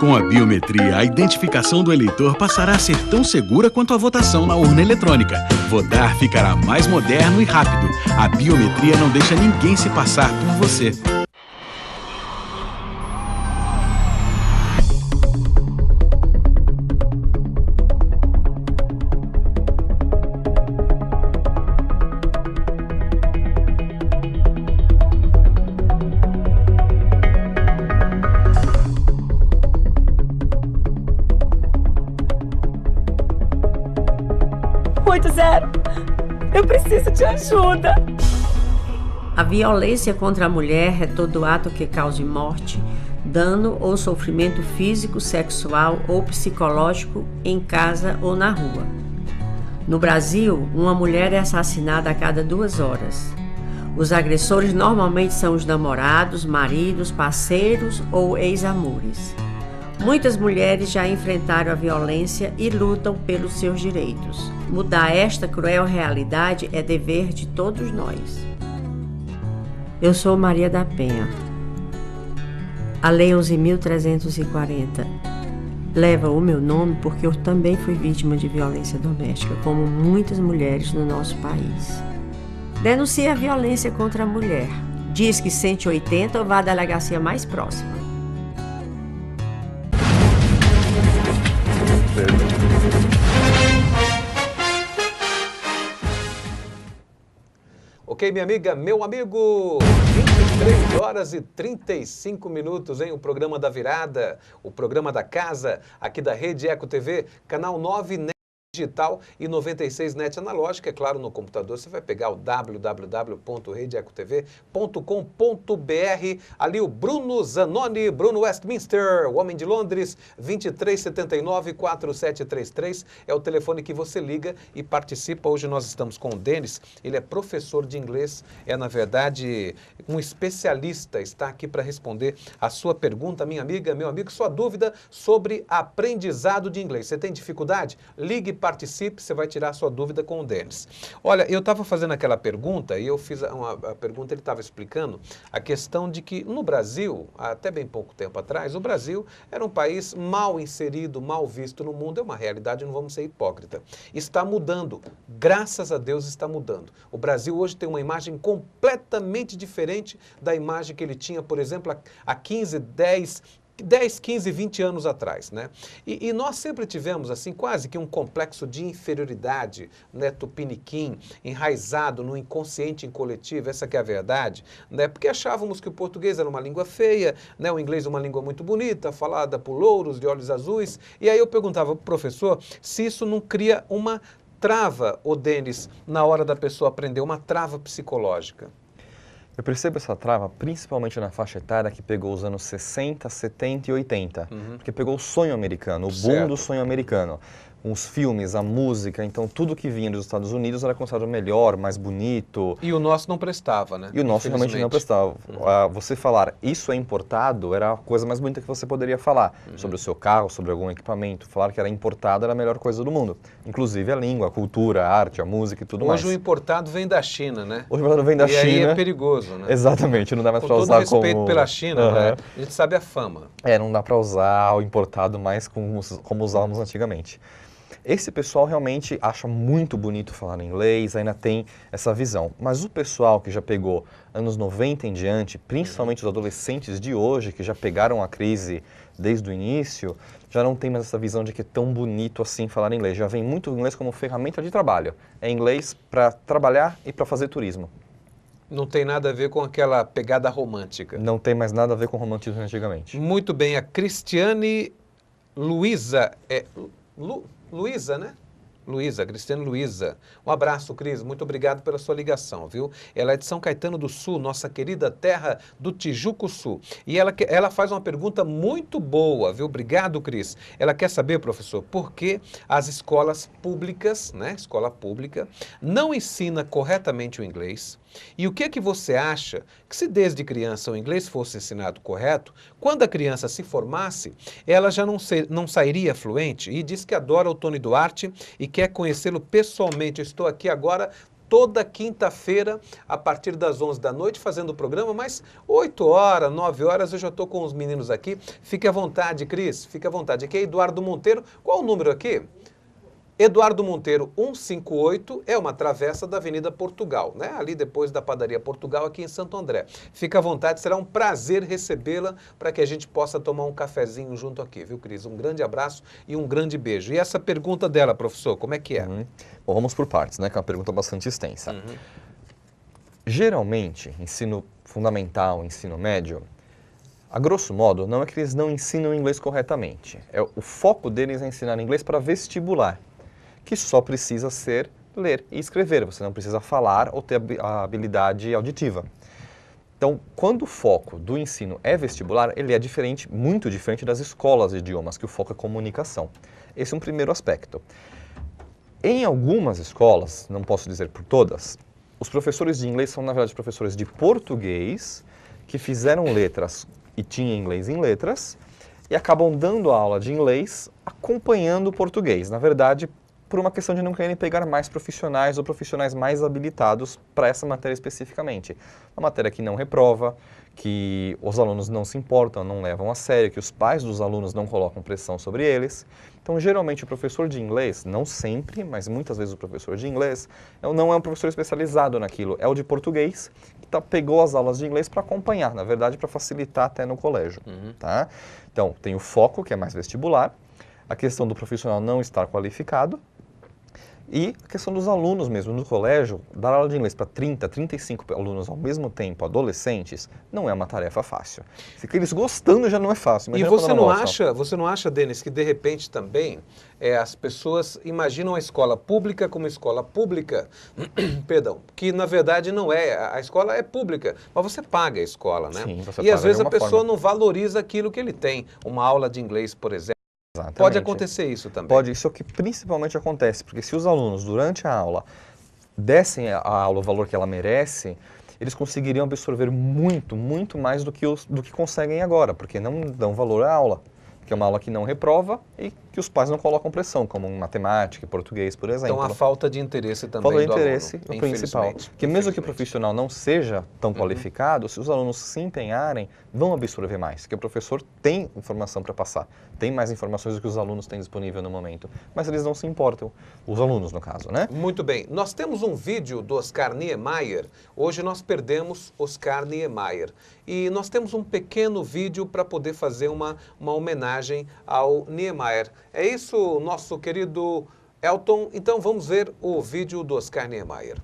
H: Com a biometria, a identificação do eleitor passará a ser tão segura quanto a votação na urna eletrônica. Votar ficará mais moderno e rápido. A biometria não deixa ninguém se passar por você.
I: 0. Eu preciso de ajuda. A violência contra a mulher é todo ato que cause morte, dano ou sofrimento físico, sexual ou psicológico em casa ou na rua. No Brasil, uma mulher é assassinada a cada 2 horas. Os agressores normalmente são os namorados, maridos, parceiros ou ex-amores. Muitas mulheres já enfrentaram a violência e lutam pelos seus direitos. Mudar esta cruel realidade é dever de todos nós. Eu sou Maria da Penha. A Lei 11.340 leva o meu nome porque eu também fui vítima de violência doméstica, como muitas mulheres no nosso país. Denuncie a violência contra a mulher. Diz que 180 ou vá à delegacia mais próxima.
A: Ok, minha amiga, meu amigo, 23h35, hein? O programa da virada, o programa da casa, aqui da Rede Eco TV, canal 9 NET digital e 96 NET analógica. É claro, no computador você vai pegar o www.redeecotv.com.br. Ali o Bruno Zanoni, Bruno Westminster, o homem de Londres, 2379-4733. É o telefone que você liga e participa. Hoje nós estamos com o Denis. Ele é professor de inglês, é na verdade um especialista, está aqui para responder a sua pergunta, minha amiga, meu amigo, sua dúvida sobre aprendizado de inglês. Você tem dificuldade? Ligue, participe, você vai tirar a sua dúvida com o Denis. Olha, eu estava fazendo aquela pergunta e eu fiz a pergunta, ele estava explicando a questão de que no Brasil, até bem pouco tempo atrás, o Brasil era um país mal inserido, mal visto no mundo, é uma realidade, não vamos ser hipócrita. Está mudando, graças a Deus está mudando. O Brasil hoje tem uma imagem completamente diferente da imagem que ele tinha, por exemplo, há 10, 15, 20 anos atrás, né? E nós sempre tivemos, assim, quase que um complexo de inferioridade, né, tupiniquim, enraizado no inconsciente coletivo, essa que é a verdade, né? Porque achávamos que o português era uma língua feia, né? O inglês uma língua muito bonita, falada por louros de olhos azuis, e aí eu perguntava para o professor se isso não cria uma trava, ô Denis, na hora da pessoa aprender, uma trava psicológica.
B: Eu percebo essa trava principalmente na faixa etária que pegou os anos 60, 70 e 80, porque pegou o sonho americano, o boom do sonho americano. Os filmes, a música, então tudo que vinha dos Estados Unidos era considerado melhor, mais bonito.
A: E o nosso não prestava, né?
B: E o nosso realmente não prestava. Você falar isso é importado era a coisa mais bonita que você poderia falar. Sobre o seu carro, sobre algum equipamento. Falar que era importado era a melhor coisa do mundo. Inclusive a língua, a cultura, a arte, a música e tudo mais.
A: Hoje o importado vem da China, né?
B: Hoje o importado vem da China.
A: E aí é perigoso, né?
B: Exatamente, não dá mais para usar como...
A: Com todo respeito pela China, né? A gente sabe a fama.
B: Não dá para usar o importado mais como usávamos antigamente. Esse pessoal realmente acha muito bonito falar inglês, ainda tem essa visão. Mas o pessoal que já pegou anos 90 em diante, principalmente os adolescentes de hoje, que já pegaram a crise desde o início, já não tem mais essa visão de que é tão bonito assim falar inglês. Já vem muito o inglês como ferramenta de trabalho. É inglês para trabalhar e para fazer turismo.
A: Não tem nada a ver com aquela pegada romântica.
B: Não tem mais nada a ver com romantismo antigamente.
A: Muito bem, a Cristiane Luiza, Luiza, né? Luiza, Cristiane Luiza. Um abraço, Cris. Muito obrigado pela sua ligação, viu? Ela é de São Caetano do Sul, nossa querida terra do Tijuco Sul. E ela faz uma pergunta muito boa, viu? Obrigado, Cris. Ela quer saber, professor, por que as escolas públicas, né? Escola pública, não ensina corretamente o inglês. E o que é que você acha que se desde criança o inglês fosse ensinado correto, quando a criança se formasse, ela já não sairia fluente? E diz que adora o Tony Duarte e quer conhecê-lo pessoalmente. Eu estou aqui agora toda quinta-feira, a partir das 11 da noite, fazendo o programa, mas 8 horas, 9 horas eu já estou com os meninos aqui. Fique à vontade, Cris, fique à vontade. Aqui é Eduardo Monteiro. Qual o número aqui? Eduardo Monteiro 158 é uma travessa da Avenida Portugal, né? Ali depois da Padaria Portugal, aqui em Santo André. Fica à vontade, será um prazer recebê-la para que a gente possa tomar um cafezinho junto aqui, viu, Cris? Um grande abraço e um grande beijo. E essa pergunta dela, professor, como é que é?
B: Bom, vamos por partes, né? Que é uma pergunta bastante extensa. Geralmente, ensino fundamental, ensino médio, a grosso modo, não é que eles não ensinam inglês corretamente. O foco deles é ensinar inglês para vestibular, que só precisa ser ler e escrever, você não precisa falar ou ter a habilidade auditiva. Então, quando o foco do ensino é vestibular, ele é diferente, muito diferente das escolas de idiomas, que o foco é comunicação. Esse é um primeiro aspecto. Em algumas escolas, não posso dizer por todas, os professores de inglês são, na verdade, professores de português que fizeram letras e tinham inglês em letras e acabam dando aula de inglês acompanhando o português. Na verdade, por uma questão de não quererem pegar mais profissionais ou profissionais mais habilitados para essa matéria especificamente. Uma matéria que não reprova, que os alunos não se importam, não levam a sério, que os pais dos alunos não colocam pressão sobre eles. Então, geralmente, o professor de inglês, não sempre, mas muitas vezes o professor de inglês, não é um professor especializado naquilo, é o de português, que pegou as aulas de inglês para acompanhar, na verdade, para facilitar até no colégio. Tá? Então, tem o foco, que é mais vestibular, a questão do profissional não estar qualificado, e a questão dos alunos mesmo no colégio, dar aula de inglês para 30, 35 alunos ao mesmo tempo, adolescentes, não é uma tarefa fácil. Fica eles gostando já não é fácil.
A: E você não acha, Denis, que de repente também as pessoas imaginam a escola pública como escola pública, perdão, que na verdade não é, a escola é pública, mas você paga a escola, né?
B: Sim, você
A: e
B: paga
A: às vezes
B: de
A: a
B: alguma
A: pessoa
B: forma.
A: não valoriza aquilo que ele tem, uma aula de inglês, por exemplo.
B: Exatamente.
A: Pode acontecer isso também.
B: Pode, isso é o que principalmente acontece, porque se os alunos, durante a aula, dessem a aula o valor que ela merece, eles conseguiriam absorver muito, muito mais do que conseguem agora, porque não dão valor à aula, que é uma aula que não reprova e que os pais não colocam pressão, como em matemática e português, por exemplo.
A: Então, a falta de interesse também
B: falta de
A: do
B: interesse
A: aluno,
B: é o principal. Porque mesmo que o profissional não seja tão qualificado, se os alunos se empenharem, vão absorver mais, porque o professor tem informação para passar, tem mais informações do que os alunos têm disponível no momento, mas eles não se importam, os alunos no caso, né?
A: Muito bem. Nós temos um vídeo do Oscar Niemeyer. Hoje nós perdemos Oscar Niemeyer. E nós temos um pequeno vídeo para poder fazer uma homenagem ao Niemeyer. É isso, nosso querido Elton? Então vamos ver o vídeo do Oscar Niemeyer.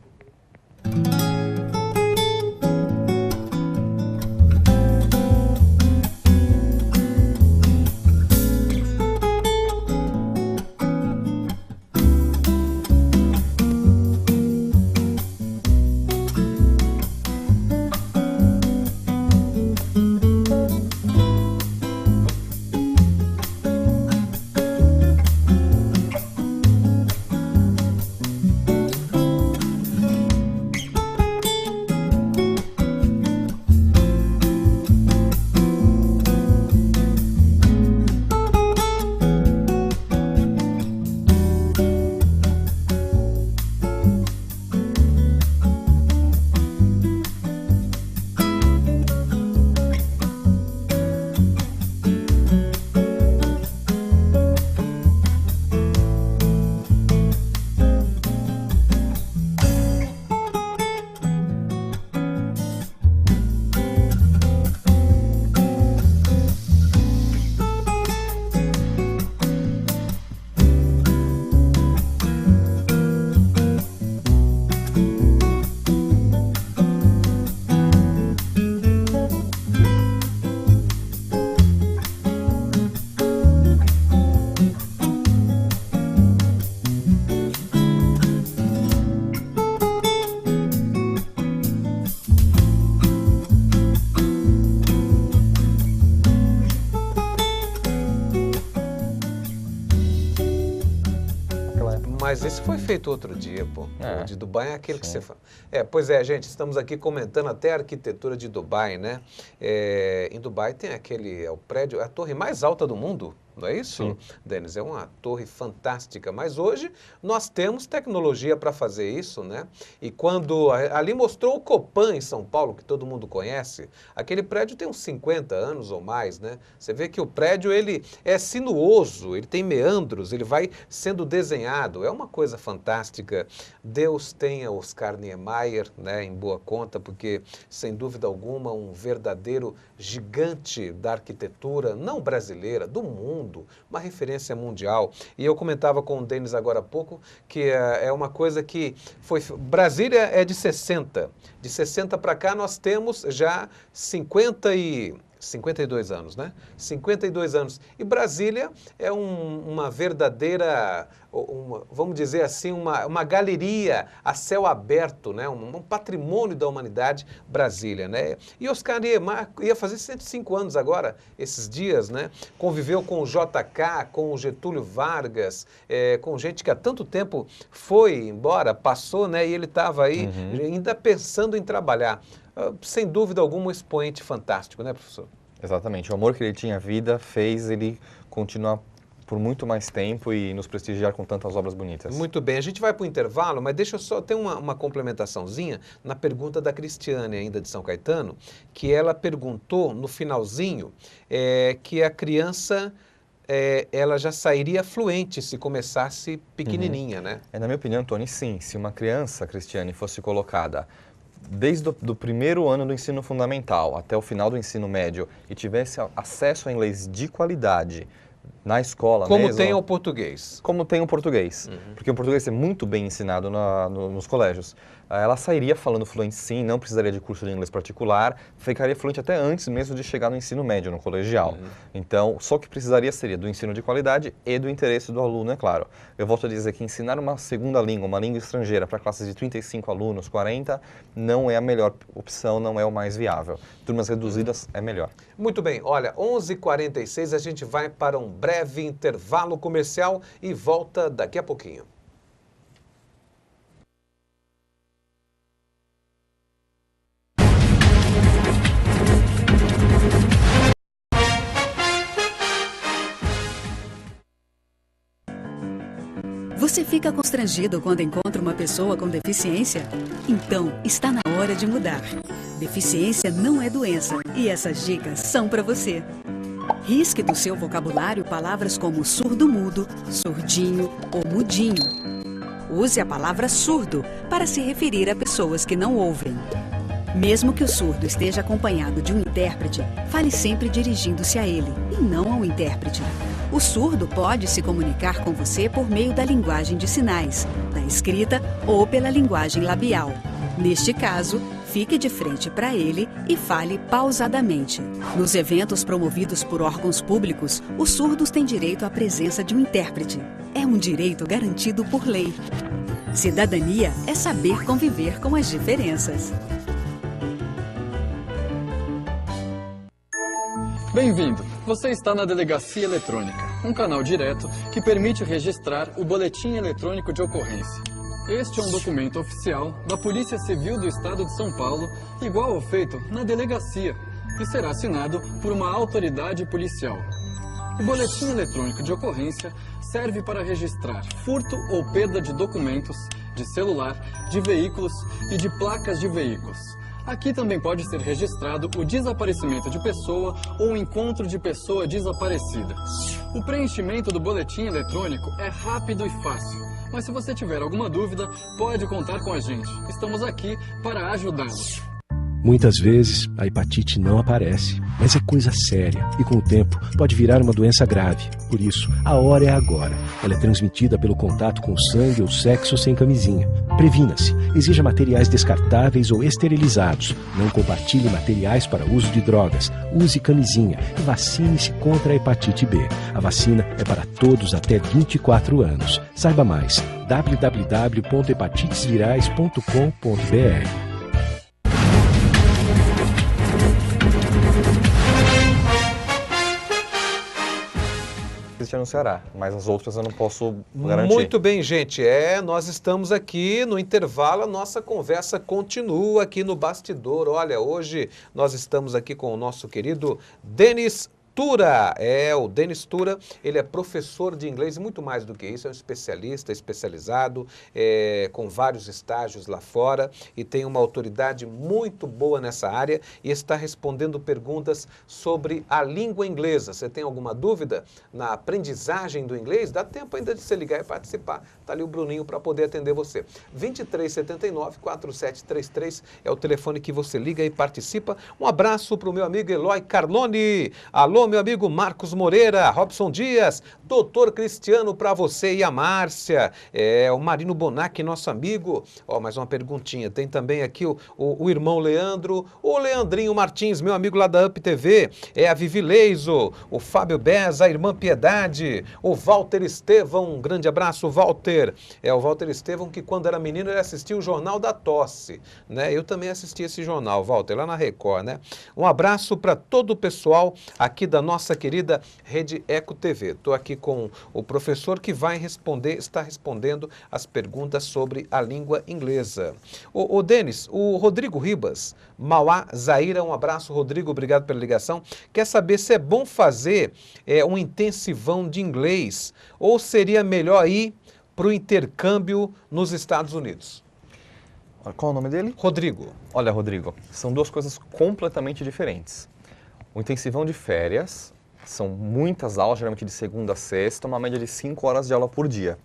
A: Mas esse foi feito outro dia, pô. O de Dubai é aquele que você fala. Pois é, gente, estamos aqui comentando até a arquitetura de Dubai, né? Em Dubai tem aquele, o prédio, a torre mais alta do mundo. Não é isso, Denis? É uma torre fantástica, mas hoje nós temos tecnologia para fazer isso, né? E quando ali mostrou o Copan em São Paulo, que todo mundo conhece, aquele prédio tem uns 50 anos ou mais, né? Você vê que o prédio, ele é sinuoso, ele tem meandros, ele vai sendo desenhado, é uma coisa fantástica. Deus tenha Oscar Niemeyer, né, em boa conta, porque, sem dúvida alguma, um verdadeiro gigante da arquitetura, não brasileira, do mundo, uma referência mundial. E eu comentava com o Denis agora há pouco que é uma coisa que foi... Brasília é de 60. De 60 para cá nós temos já 50 e 52 anos, né? 52 anos. E Brasília é uma verdadeira, vamos dizer assim, uma galeria a céu aberto, né? Um patrimônio da humanidade, Brasília, né? E Oscar Niemeyer ia fazer 105 anos agora, esses dias, né? Conviveu com o JK, com o Getúlio Vargas, com gente que há tanto tempo foi embora, passou, né? E ele estava aí ainda pensando em trabalhar. Sem dúvida alguma, um expoente fantástico, né, professor?
B: Exatamente. O amor que ele tinha à vida fez ele continuar por muito mais tempo e nos prestigiar com tantas obras bonitas.
A: Muito bem. A gente vai para o intervalo, mas deixa eu só ter uma complementaçãozinha na pergunta da Cristiane, ainda de São Caetano, que ela perguntou no finalzinho que a criança... ela já sairia fluente se começasse pequenininha, né?
B: Na minha opinião, Tony, sim. Se uma criança, Cristiane, fosse colocada desde o primeiro ano do ensino fundamental até o final do ensino médio e tivesse acesso a inglês de qualidade na escola
A: como
B: mesmo...
A: tem o português.
B: Como tem o português. Porque o português é muito bem ensinado nos colégios. Ela sairia falando fluente sim, não precisaria de curso de inglês particular, ficaria fluente até antes mesmo de chegar no ensino médio, no colegial. Então, só o que precisaria seria do ensino de qualidade e do interesse do aluno, é claro. Eu volto a dizer que ensinar uma segunda língua, uma língua estrangeira para classes de 35 alunos, 40, não é a melhor opção, não é o mais viável. Turmas reduzidas é melhor.
A: Muito bem, olha, 11h46, a gente vai para um breve intervalo comercial e volta daqui a pouquinho.
E: Você fica constrangido quando encontra uma pessoa com deficiência? Então, está na hora de mudar. Deficiência não é doença e essas dicas são para você. Risque do seu vocabulário palavras como surdo-mudo, surdinho ou mudinho. Use a palavra surdo para se referir a pessoas que não ouvem. Mesmo que o surdo esteja acompanhado de um intérprete, fale sempre dirigindo-se a ele e não ao intérprete. O surdo pode se comunicar com você por meio da linguagem de sinais, da escrita ou pela linguagem labial. Neste caso, fique de frente para ele e fale pausadamente. Nos eventos promovidos por órgãos públicos, os surdos têm direito à presença de um intérprete. É um direito garantido por lei. Cidadania é saber conviver com as diferenças.
J: Bem-vindo! Você está na Delegacia Eletrônica, um canal direto que permite registrar o Boletim Eletrônico de Ocorrência. Este é um documento oficial da Polícia Civil do Estado de São Paulo, igual ao feito na delegacia, e será assinado por uma autoridade policial. O Boletim Eletrônico de Ocorrência serve para registrar furto ou perda de documentos, de celular, de veículos e de placas de veículos. Aqui também pode ser registrado o desaparecimento de pessoa ou o encontro de pessoa desaparecida. O preenchimento do boletim eletrônico é rápido e fácil, mas se você tiver alguma dúvida, pode contar com a gente. Estamos aqui para ajudá-lo.
D: Muitas vezes, a hepatite não aparece, mas é coisa séria e com o tempo pode virar uma doença grave. Por isso, a hora é agora. Ela é transmitida pelo contato com sangue ou sexo sem camisinha. Previna-se, exija materiais descartáveis ou esterilizados, não compartilhe materiais para uso de drogas, use camisinha e vacine-se contra a hepatite B. A vacina é para todos até 24 anos. Saiba mais, www.hepatitesvirais.com.br.
B: No Ceará, mas as outras eu não posso garantir.
A: Muito bem, gente. Nós estamos aqui no intervalo, a nossa conversa continua aqui no bastidor. Olha, hoje nós estamos aqui com o nosso querido Denis Tura. O Denis Tura, ele é professor de inglês e muito mais do que isso, é um especialista, especializado, com vários estágios lá fora e tem uma autoridade muito boa nessa área e está respondendo perguntas sobre a língua inglesa. Você tem alguma dúvida na aprendizagem do inglês? Dá tempo ainda de você ligar e participar. Está ali o Bruninho para poder atender você. 2379-4733 é o telefone que você liga e participa. Um abraço para o meu amigo Eloy Carlone. Alô, meu amigo Marcos Moreira, Robson Dias, Doutor Cristiano para você e a Márcia, o Marino Bonac, nosso amigo. Ó, mais uma perguntinha, tem também aqui o irmão Leandro, o Leandrinho Martins, meu amigo lá da Up TV, a Vivi Leiso, o Fábio Bez, a irmã Piedade, o Walter Estevão, um grande abraço, Walter. O Walter Estevão que quando era menino ele assistia o Jornal da Tosse, né? Eu também assisti esse jornal, Walter, lá na Record, né? Um abraço para todo o pessoal aqui da nossa querida Rede Eco TV. Estou aqui com o professor que vai está respondendo as perguntas sobre a língua inglesa. O Denis, o Rodrigo Ribas, Mauá Zaira, um abraço, Rodrigo, obrigado pela ligação. Quer saber se é bom fazer um intensivão de inglês ou seria melhor ir para o intercâmbio nos Estados Unidos?
B: Qual o nome dele?
A: Rodrigo.
B: Olha, Rodrigo, são duas coisas completamente diferentes. O intensivão de férias são muitas aulas, geralmente de segunda a sexta, uma média de 5 horas de aula por dia,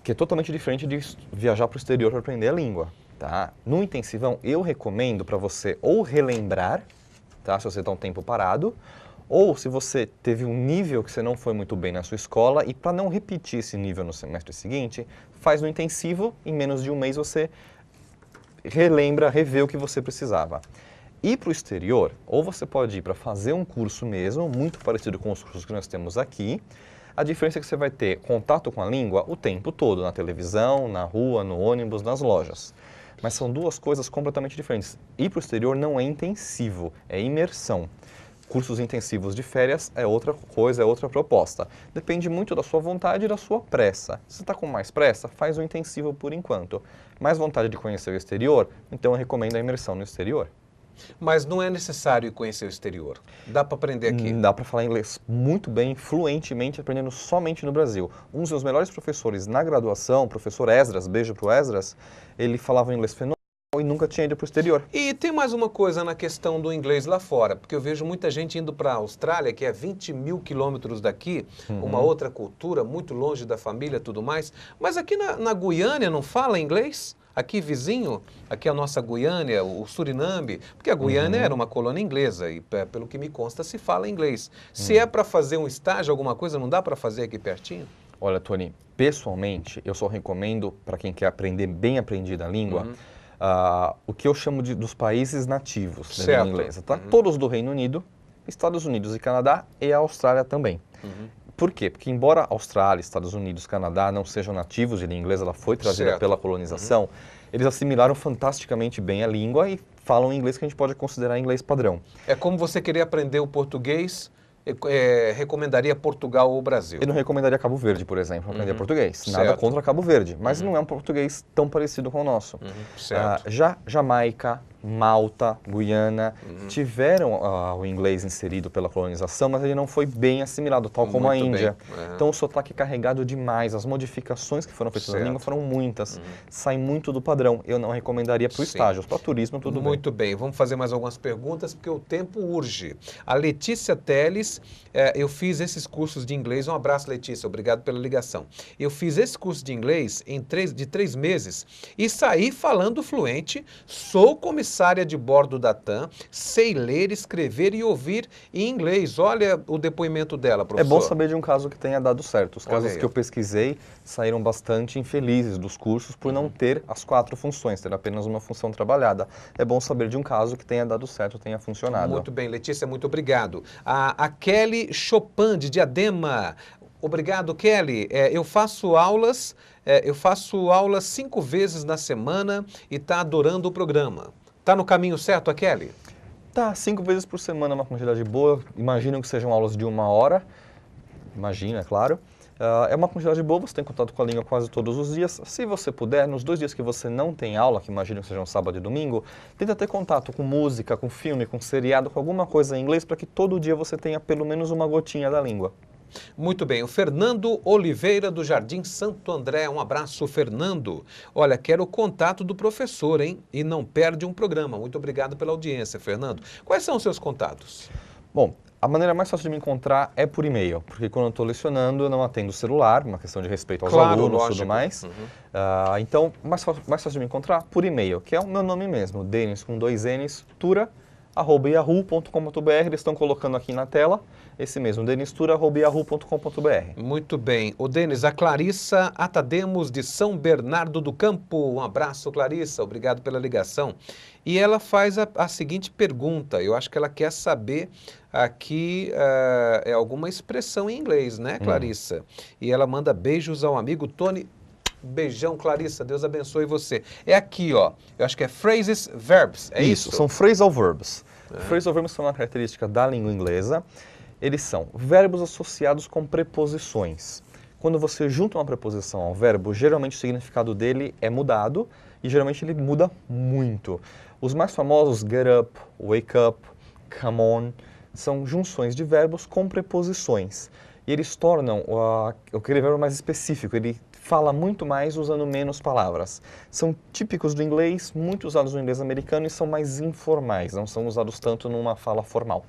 B: que é totalmente diferente de viajar para o exterior para aprender a língua. Tá? No intensivão, eu recomendo para você ou relembrar, tá? Se você está um tempo parado, ou se você teve um nível que você não foi muito bem na sua escola e para não repetir esse nível no semestre seguinte, faz no intensivo, em menos de um mês você relembra, revê o que você precisava. Ir para o exterior, ou você pode ir para fazer um curso mesmo, muito parecido com os cursos que nós temos aqui. A diferença é que você vai ter contato com a língua o tempo todo, na televisão, na rua, no ônibus, nas lojas. Mas são duas coisas completamente diferentes. Ir para o exterior não é intensivo, é imersão. Cursos intensivos de férias é outra coisa, é outra proposta. Depende muito da sua vontade e da sua pressa. Se você está com mais pressa, faz o intensivo por enquanto. Mais vontade de conhecer o exterior, então eu recomendo a imersão no exterior.
A: Mas não é necessário conhecer o exterior. Dá para aprender aqui?
B: Dá para falar inglês muito bem, fluentemente, aprendendo somente no Brasil. Um dos meus melhores professores na graduação, o professor Esdras, beijo pro Esdras, ele falava inglês fenomenal e nunca tinha ido para o exterior.
A: E tem mais uma coisa na questão do inglês lá fora, porque eu vejo muita gente indo para a Austrália, que é 20 mil quilômetros daqui, uma outra cultura, muito longe da família e tudo mais, mas aqui na Guiânia não fala inglês? Aqui vizinho, aqui a nossa Guiânia, o Suriname, porque a Guiânia era uma colônia inglesa e pelo que me consta se fala inglês. Se é para fazer um estágio, alguma coisa, não dá para fazer aqui pertinho?
B: Olha, Tony, pessoalmente eu só recomendo para quem quer aprender bem aprendida a língua, o que eu chamo dos países nativos da língua inglesa, tá? Todos do Reino Unido, Estados Unidos e Canadá e a Austrália também. Por quê? Porque embora Austrália, Estados Unidos, Canadá não sejam nativos de língua inglesa, ela foi trazida pela colonização, eles assimilaram fantasticamente bem a língua e falam inglês que a gente pode considerar inglês padrão.
A: É como você querer aprender o português, recomendaria Portugal ou Brasil?
B: Eu não recomendaria Cabo Verde, por exemplo, aprender português. Nada contra Cabo Verde, mas não é um português tão parecido com o nosso. Já Jamaica, Malta, Guiana, tiveram o inglês inserido pela colonização, mas ele não foi bem assimilado, tal como a Índia. Então o sotaque é carregado demais, as modificações que foram feitas na língua foram muitas, saem muito do padrão. Eu não recomendaria para o estágio, para turismo tudo bem.
A: Muito bem, vamos fazer mais algumas perguntas, porque o tempo urge. A Letícia Teles, eu fiz esses cursos de inglês, um abraço Letícia, obrigado pela ligação. Eu fiz esse curso de inglês de 3 meses e saí falando fluente, sou comissária de bordo da TAM, sei ler, escrever e ouvir em inglês. Olha o depoimento dela, professor.
B: É bom saber de um caso que tenha dado certo. Os casos que eu pesquisei saíram bastante infelizes dos cursos por não ter as 4 funções, ter apenas uma função trabalhada. É bom saber de um caso que tenha dado certo, tenha funcionado.
A: Muito bem, Letícia, muito obrigado. A Kelly Chopin, de Diadema. Obrigado, Kelly. Eu faço aulas 5 vezes na semana e está adorando o programa. Está no caminho certo, a Kelly?
B: Tá, 5 vezes por semana é uma quantidade boa. Imagino que sejam aulas de 1 hora. Imagina, é claro. É uma quantidade boa, você tem contato com a língua quase todos os dias. Se você puder, nos 2 dias que você não tem aula, que imagino que sejam sábado e domingo, tenta ter contato com música, com filme, com seriado, com alguma coisa em inglês, para que todo dia você tenha pelo menos uma gotinha da língua.
A: Muito bem, o Fernando Oliveira do Jardim Santo André, um abraço, Fernando. Olha, quero o contato do professor, hein? E não perde um programa. Muito obrigado pela audiência, Fernando. Quais são os seus contatos?
B: Bom, a maneira mais fácil de me encontrar é por e-mail, porque quando eu estou lecionando eu não atendo o celular, uma questão de respeito aos alunos e tudo mais. Então, mais fácil de me encontrar por e-mail, que é o meu nome mesmo, Denis com 2 N's, Tura, @yahoo.com.br. Eles estão colocando aqui na tela, esse mesmo, denistura@yahoo.com.br.
A: Muito bem. Ô, Denis, a Clarissa Atademos de São Bernardo do Campo. Um abraço, Clarissa. Obrigado pela ligação. E ela faz a seguinte pergunta. Eu acho que ela quer saber aqui é alguma expressão em inglês, né, Clarissa? E ela manda beijos ao amigo Tony. Beijão, Clarissa. Deus abençoe você. É aqui, ó. Eu acho que é phrases, verbs. É isso?
B: São phrasal verbs. Phrasal verbs são uma característica da língua inglesa. Eles são verbos associados com preposições. Quando você junta uma preposição ao verbo, geralmente o significado dele é mudado e geralmente ele muda muito. Os mais famosos, get up, wake up, come on, são junções de verbos com preposições. E eles tornam aquele verbo mais específico, ele fala muito mais usando menos palavras. São típicos do inglês, muito usados no inglês americano e são mais informais, não são usados tanto numa fala formal.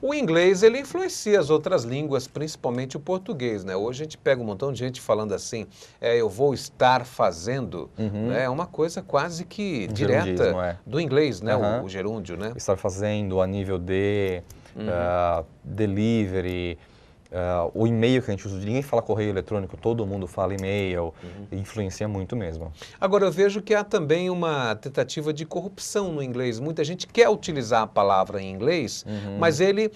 A: O inglês, ele influencia as outras línguas, principalmente o português, né? Hoje a gente pega um montão de gente falando assim, eu vou estar fazendo, né? É uma coisa quase que direta do inglês, né? O gerúndio, né?
B: Estar fazendo a nível de delivery, o e-mail que a gente usa, ninguém fala correio eletrônico, todo mundo fala e-mail, influencia muito mesmo.
A: Agora, eu vejo que há também uma tentativa de corrupção no inglês. Muita gente quer utilizar a palavra em inglês, mas ele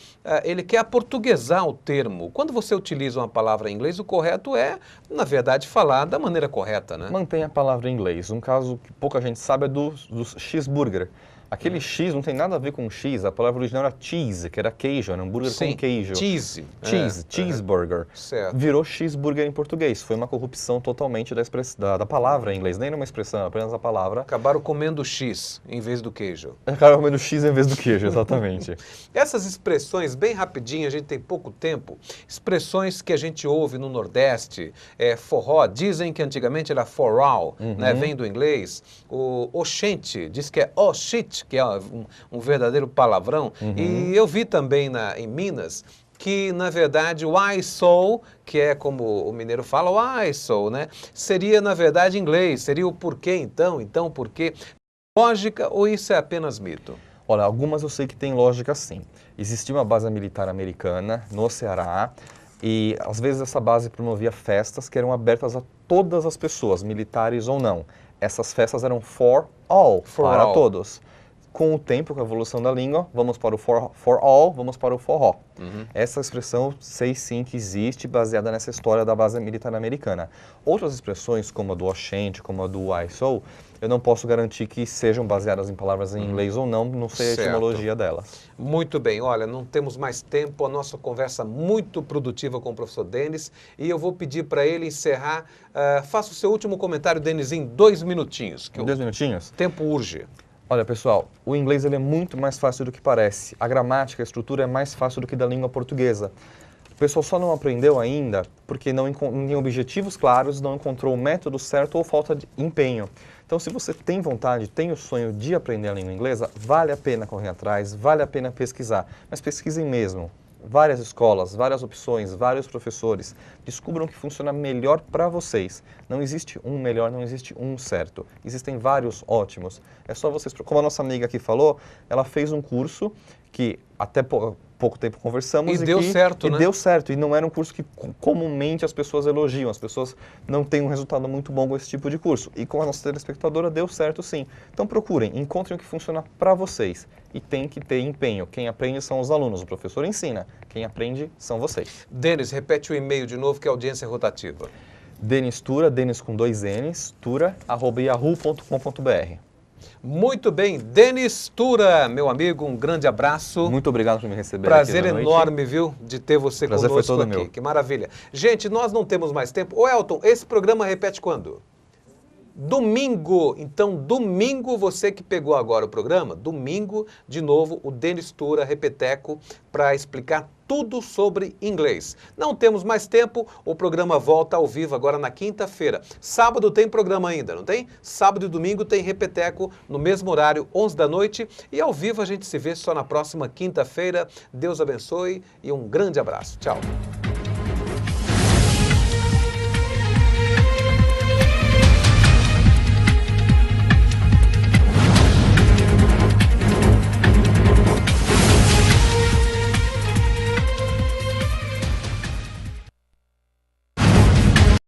A: quer aportuguesar o termo. Quando você utiliza uma palavra em inglês, o correto é, na verdade, falar da maneira correta, né?
B: Mantém a palavra em inglês. Um caso que pouca gente sabe é do cheeseburger. Aquele X não tem nada a ver com X, a palavra original era cheese, que era queijo, era um hambúrguer com queijo.
A: Cheese.
B: Cheeseburger.
A: Certo.
B: Virou cheeseburger em português. Foi uma corrupção totalmente da palavra em inglês, nem era uma expressão, apenas a palavra.
A: Acabaram comendo X em vez do queijo.
B: Acabaram comendo X em vez do queijo, exatamente.
A: Essas expressões, bem rapidinho, a gente tem pouco tempo, expressões que a gente ouve no Nordeste, forró, dizem que antigamente era forró, né, vem do inglês. O oxente diz que é oh shit, que é um verdadeiro palavrão. E eu vi também em Minas que, na verdade, o I saw, que é como o mineiro fala, o I saw, né? Seria, na verdade, em inglês. Seria o porquê, então porquê. Lógica ou isso é apenas mito?
B: Olha, algumas eu sei que tem lógica sim. Existia uma base militar americana no Ceará e, às vezes, essa base promovia festas que eram abertas a todas as pessoas, militares ou não. Essas festas eram for all, para todos. Com o tempo, com a evolução da língua, vamos para o for all, vamos para o forró. Essa expressão, sei sim que existe, baseada nessa história da base militar americana. Outras expressões, como a do oxente, como a do I saw, eu não posso garantir que sejam baseadas em palavras em inglês ou não sei a etimologia delas.
A: Muito bem, olha, não temos mais tempo, a nossa conversa muito produtiva com o professor Denis, e eu vou pedir para ele encerrar, faça o seu último comentário, Denis, em 2 minutinhos.
B: 2 minutinhos?
A: O tempo urge.
B: Olha, pessoal, o inglês ele é muito mais fácil do que parece. A gramática, a estrutura é mais fácil do que da língua portuguesa. O pessoal só não aprendeu ainda porque não tem objetivos claros, não encontrou o método certo ou falta de empenho. Então, se você tem vontade, tem o sonho de aprender a língua inglesa, vale a pena correr atrás, vale a pena pesquisar. Mas pesquisem mesmo. Várias escolas, várias opções, vários professores. Descubram o que funciona melhor para vocês. Não existe um melhor, não existe um certo. Existem vários ótimos. É só vocês... Como a nossa amiga aqui falou, ela fez um curso que até pouco tempo conversamos.
A: E deu certo, né?
B: E deu certo. E não era um curso que comumente as pessoas elogiam. As pessoas não têm um resultado muito bom com esse tipo de curso. E com a nossa telespectadora deu certo sim. Então procurem, encontrem o que funciona para vocês. E tem que ter empenho. Quem aprende são os alunos. O professor ensina. Quem aprende são vocês.
A: Denis, repete o e-mail de novo, que é audiência rotativa.
B: Denis Tura, Denis com 2 N's, tura@yahoo.com.br.
A: Muito bem, Denis Tura, meu amigo, um grande abraço.
B: Muito obrigado por me receber.
A: Prazer enorme, viu, de ter você conosco
B: foi todo
A: aqui.
B: Meu.
A: Que maravilha. Gente, nós não temos mais tempo. Ô Elton, esse programa repete quando? Domingo. Então, domingo, você que pegou agora o programa, domingo, de novo, o Denis Tura, repeteco, para explicar tudo sobre inglês. Não temos mais tempo, o programa volta ao vivo agora na quinta-feira. Sábado tem programa ainda, não tem? Sábado e domingo tem repeteco no mesmo horário, 11 da noite. E ao vivo a gente se vê só na próxima quinta-feira. Deus abençoe e um grande abraço. Tchau.